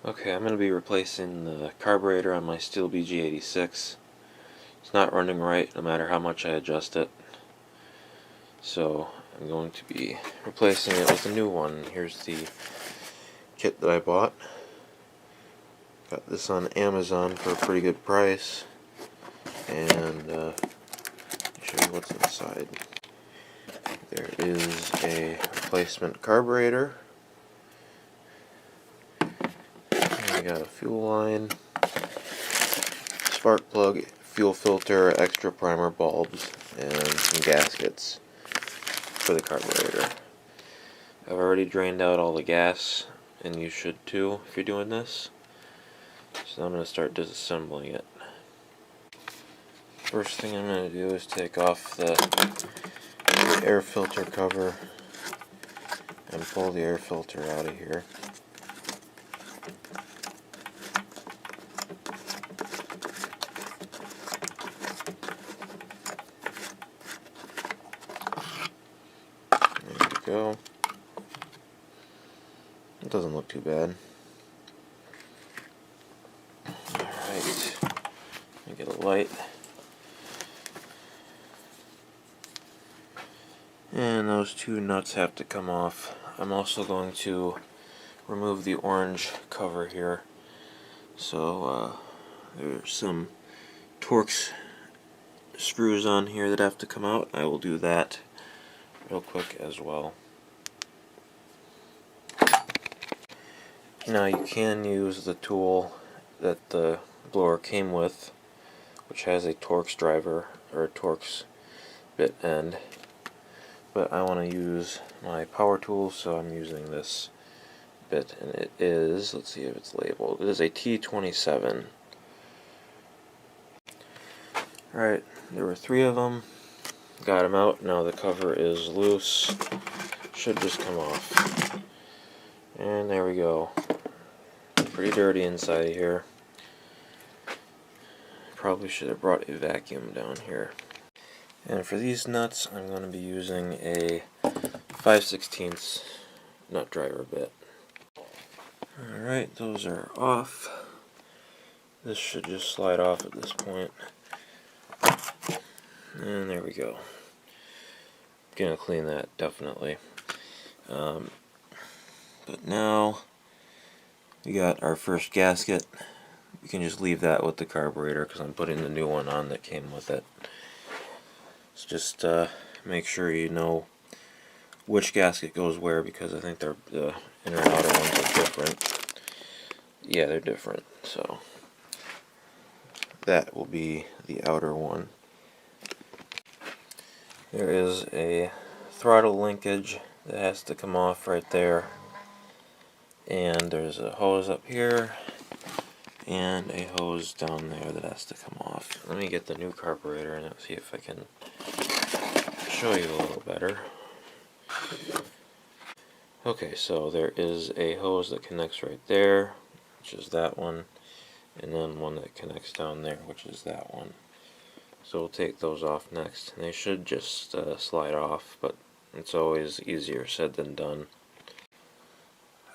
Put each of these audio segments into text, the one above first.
Okay, I'm going to be replacing the carburetor on my Stihl BG86. It's not running right no matter how much I adjust it. So I'm going to be replacing it with a new one. Here's the kit that I bought. Got this on Amazon for a pretty good price. And let me show you what's inside. There is a replacement carburetor. I got a fuel line, spark plug, fuel filter, extra primer bulbs, and some gaskets for the carburetor. I've already drained out all the gas, and you should too if you're doing this. So I'm going to start disassembling it. First thing I'm going to do is take off the air filter cover and pull the air filter out of here. There we go. It doesn't look too bad. Alright, let me get a light. And those two nuts have to come off. I'm also going to remove the orange cover here. So there's some Torx screws on here that have to come out. I will do that real quick as well. Now you can use the tool that the blower came with, which has a Torx driver or a Torx bit end. But I want to use my power tool, so I'm using this bit, and it is, let's see if it's labeled, it is a T27. Alright, there were 3 of them, got them out, now the cover is loose, should just come off. And there we go. Pretty dirty inside of here. Probably should have brought a vacuum down here. And for these nuts, I'm going to be using a 5/16 nut driver bit. Alright, those are off. This should just slide off at this point. And there we go. Gonna clean that, definitely. But now, we got our first gasket. We can just leave that with the carburetor because I'm putting the new one on that came with it. So just make sure you know which gasket goes where, because I think the inner and outer ones are different. Yeah, they're different. So that will be the outer one. There is a throttle linkage that has to come off right there. And there's a hose up here and a hose down there that has to come off. Let me get the new carburetor and see if I can show you a little better. Okay, so there is a hose that connects right there, which is that one, and then one that connects down there, which is that one. So we'll take those off next. And they should just slide off, but it's always easier said than done.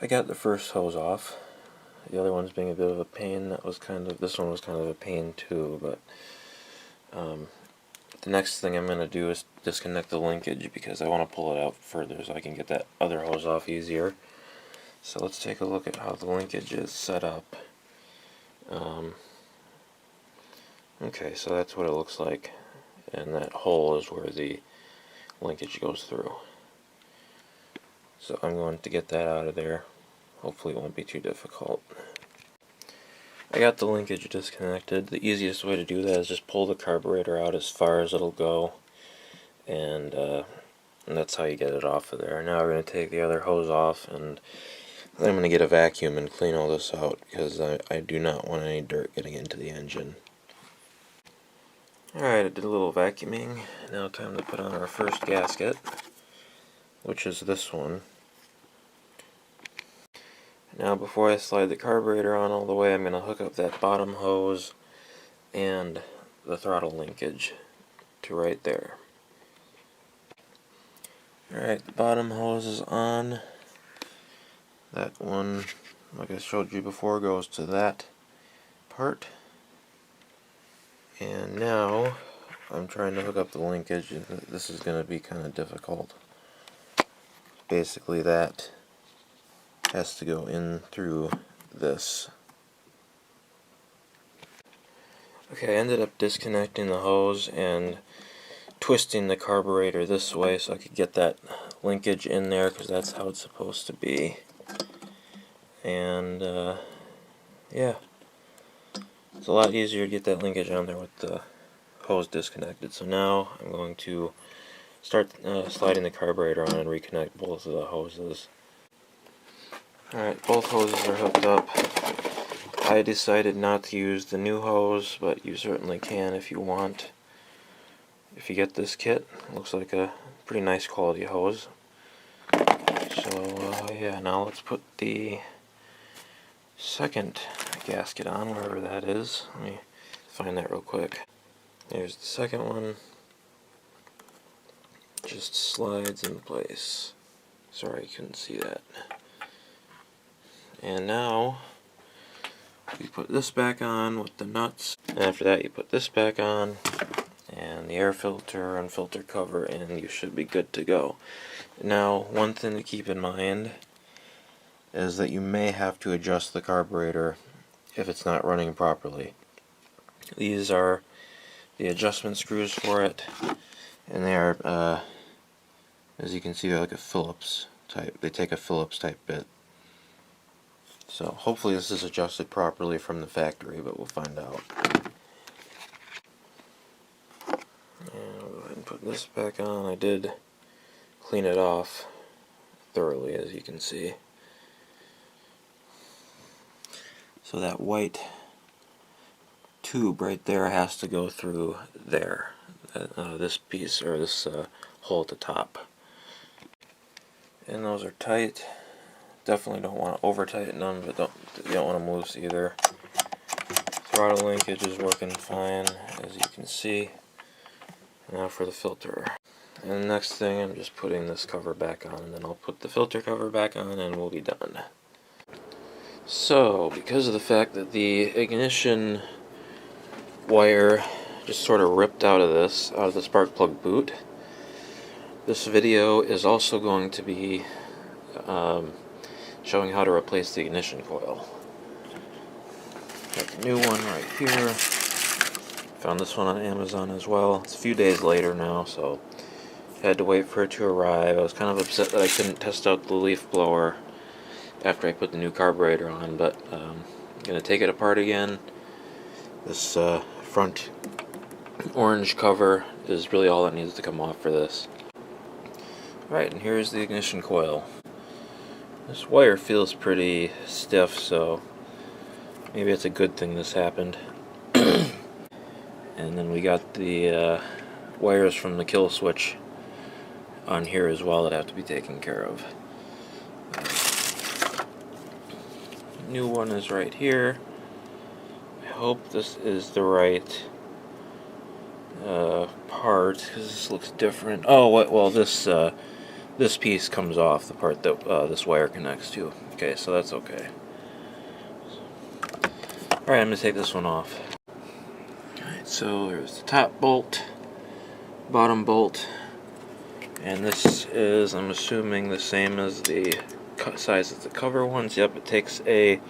I got the first hose off. The other one's being a bit of a pain. This one was kind of a pain too, but the next thing I'm going to do is disconnect the linkage because I want to pull it out further so I can get that other hose off easier. So let's take a look at how the linkage is set up. Okay, so that's what it looks like, and that hole is where the linkage goes through. So I'm going to get that out of there. Hopefully it won't be too difficult. I got the linkage disconnected. The easiest way to do that is just pull the carburetor out as far as it'll go, and that's how you get it off of there. Now we're going to take the other hose off, and then I'm going to get a vacuum and clean all this out because I do not want any dirt getting into the engine. Alright, I did a little vacuuming. Now time to put on our first gasket, which is this one. Now before I slide the carburetor on all the way, I'm going to hook up that bottom hose and the throttle linkage to right there. Alright, the bottom hose is on. That one like I showed you before, goes to that part. And now I'm trying to hook up the linkage, and this is going to be kind of difficult. Basically that has to go in through this. Okay, I ended up disconnecting the hose and twisting the carburetor this way so I could get that linkage in there, because that's how it's supposed to be. And yeah, it's a lot easier to get that linkage on there with the hose disconnected. So now I'm going to start sliding the carburetor on and reconnect both of the hoses. Alright, both hoses are hooked up. I decided not to use the new hose, but you certainly can if you want. If you get this kit, it looks like a pretty nice quality hose. So yeah, now let's put the second gasket on, wherever that is. Let me find that real quick. There's the second one. Just slides in place. Sorry, you couldn't see that. And now you put this back on with the nuts, and after that you put this back on and the air filter and filter cover, and you should be good to go. Now, one thing to keep in mind is that you may have to adjust the carburetor if it's not running properly. These are the adjustment screws for it, and they are, as you can see, they're like a Phillips type. They take a Phillips type bit. So hopefully this is adjusted properly from the factory, but we'll find out. And I'll go ahead and put this back on. I did clean it off thoroughly, as you can see. So that white tube right there has to go through there. This piece, or this hole at the top. And those are tight. Definitely don't want to over tighten them, but you don't want them loose either. Throttle linkage is working fine, as you can see. Now for the filter. And the next thing, I'm just putting this cover back on, and then I'll put the filter cover back on and we'll be done. So, because of the fact that the ignition wire just sort of ripped out of the spark plug boot, this video is also going to be showing how to replace the ignition coil. Got the new one right here. Found this one on Amazon as well. It's a few days later now, so had to wait for it to arrive. I was kind of upset that I couldn't test out the leaf blower after I put the new carburetor on, but I'm going to take it apart again. This front orange cover is really all that needs to come off for this. Alright, and here's the ignition coil. This wire feels pretty stiff, so maybe it's a good thing this happened. And then we got the wires from the kill switch on here as well that have to be taken care of. New one is right here. I hope this is the right part, because this looks different. Oh, well, this piece comes off, the part that this wire connects to. Okay, so that's okay. Alright, I'm going to take this one off. Alright, so there's the top bolt, bottom bolt, and this is, I'm assuming, the same as the size as the cover ones. Yep, it takes a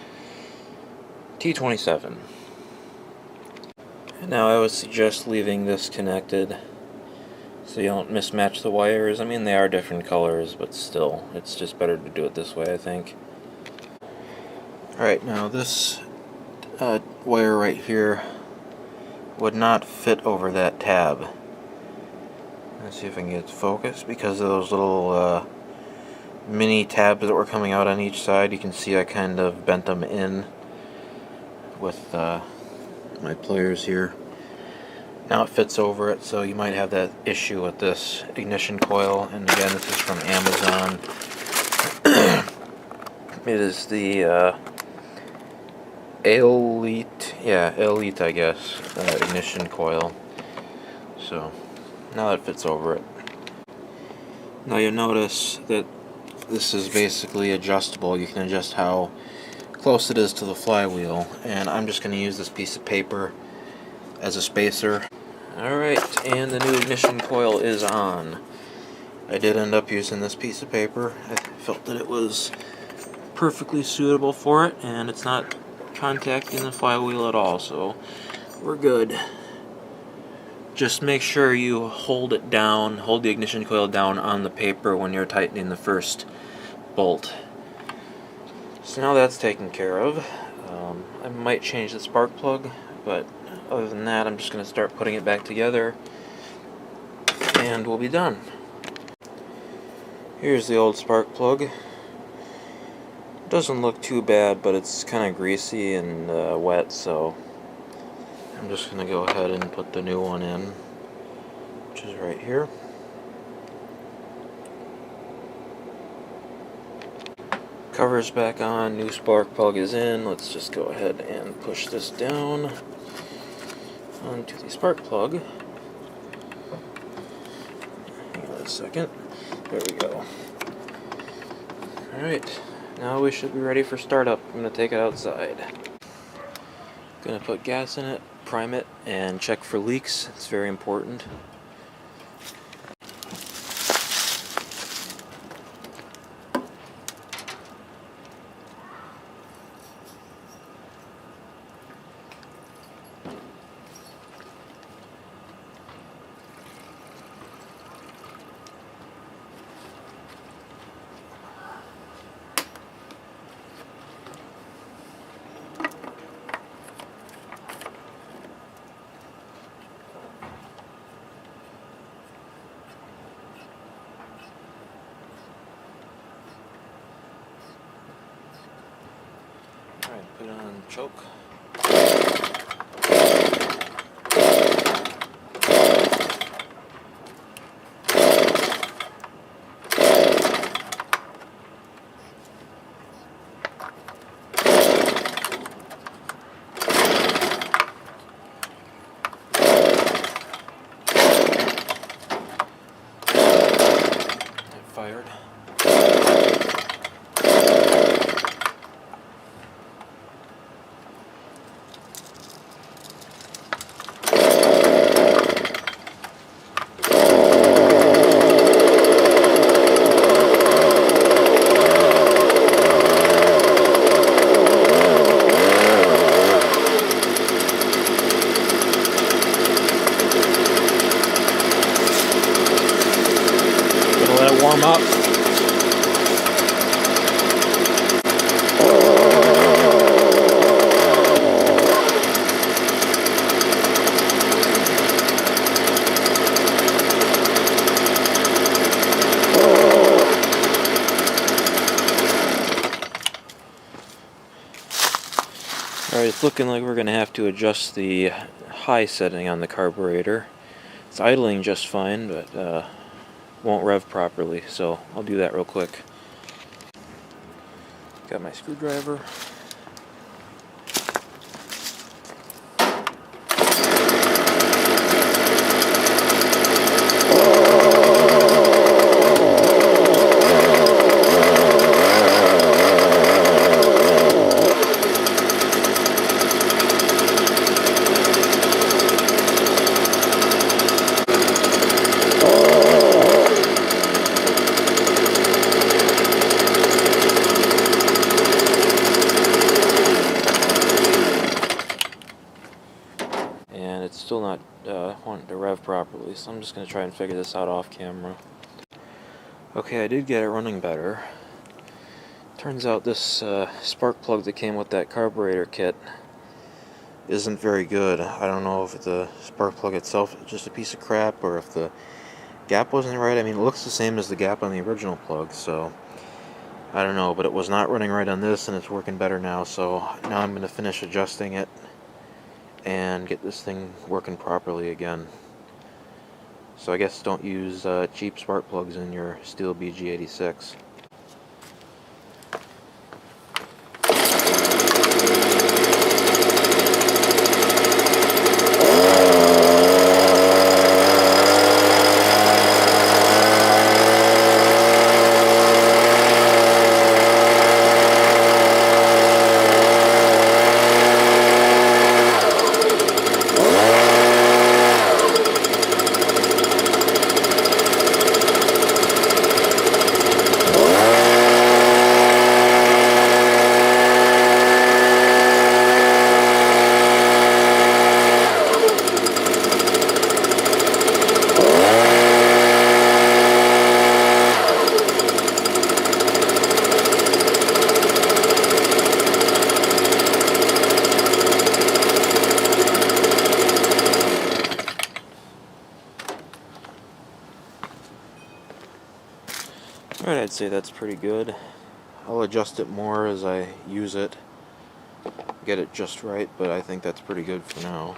T27. And now I would suggest leaving this connected so you don't mismatch the wires. I mean, they are different colors, but still, it's just better to do it this way, I think. Alright, now this wire right here would not fit over that tab. Let's see if I can get it to focus. Because of those little mini tabs that were coming out on each side, you can see I kind of bent them in with my pliers here. Now it fits over it, so you might have that issue with this ignition coil. And again, this is from Amazon. It is the Elite, I guess, ignition coil. So now that fits over it. Now you'll notice that this is basically adjustable. You can adjust how close it is to the flywheel, and I'm just going to use this piece of paper as a spacer. Alright, and the new ignition coil is on. I did end up using this piece of paper. I felt that it was perfectly suitable for it, and it's not contacting the flywheel at all, so we're good. Just make sure you hold it down, hold the ignition coil down on the paper when you're tightening the first bolt. So now that's taken care of. I might change the spark plug, but other than that, I'm just going to start putting it back together, and we'll be done. Here's the old spark plug. It doesn't look too bad, but it's kind of greasy and wet, so I'm just going to go ahead and put the new one in, which is right here. Cover's back on, new spark plug is in. Let's just go ahead and push this down onto the spark plug. Hang on a second. There we go. Alright, now we should be ready for startup. I'm going to take it outside. Going to put gas in it, prime it, and check for leaks. It's very important. Alright, put it on choke. Fired. Gonna let it warm up. Alright, it's looking like we're going to have to adjust the high setting on the carburetor. It's idling just fine, but won't rev properly, so I'll do that real quick. Got my screwdriver. And it's still not wanting to rev properly, so I'm just going to try and figure this out off camera. Okay, I did get it running better. Turns out this spark plug that came with that carburetor kit isn't very good. I don't know if the spark plug itself is just a piece of crap, or if the gap wasn't right. I mean, it looks the same as the gap on the original plug, so I don't know, but it was not running right on this, and it's working better now, so now I'm going to finish adjusting it and get this thing working properly again. So I guess don't use cheap spark plugs in your Stihl BG86. say that's pretty good. I'll adjust it more as I use it, get it just right, but I think that's pretty good for now.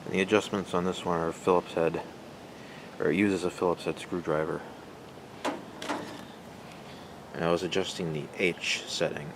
And the adjustments on this one are Phillips head, or it uses a Phillips head screwdriver. And I was adjusting the H setting.